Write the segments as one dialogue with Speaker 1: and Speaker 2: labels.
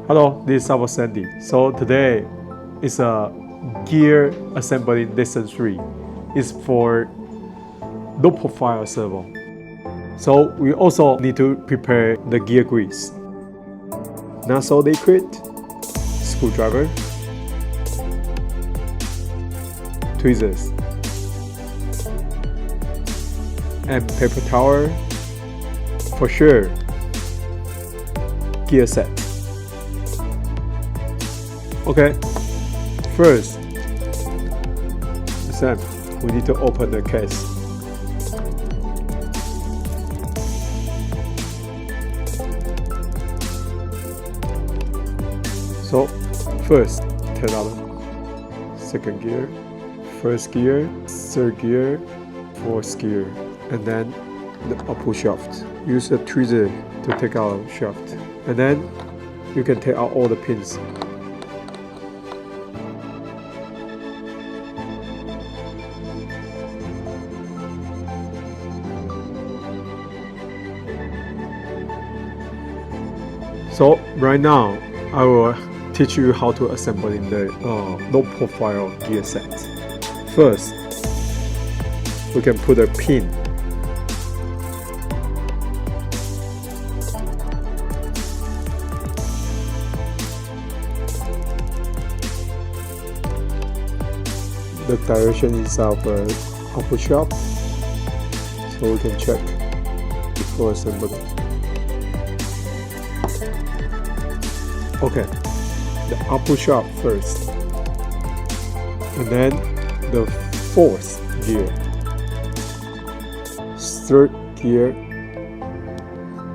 Speaker 1: Hello, this is SAVOX Sandy. So today is a gear assembly lesson 3. It's for low profile servo. So we also need to prepare the gear grease. Nozzle liquid, screwdriver, tweezers, and paper towel. For sure, gear set. Okay, first, Sam, we need to open the case. So, first, towler, second gear, first gear, third gear, fourth gear, and then the upper shaft. Use a tweezer to take out the shaft, and then you can take out all the pins. So right now, I will teach you how to assemble in the low profile gear set. First, we can put a pin. The direction is of the upper shaft, so we can check before assembling. Okay, the upper shaft first, and then the fourth gear, third gear.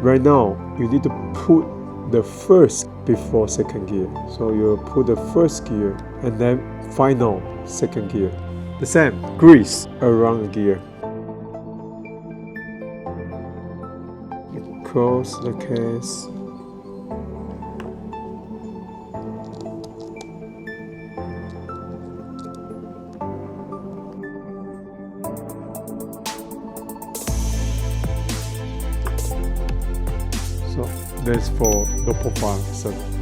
Speaker 1: Right now, you need to put the first before second gear. So you put the first gear and then final second gear. The same, grease around the gear. Close the case. So that's for the profile servo.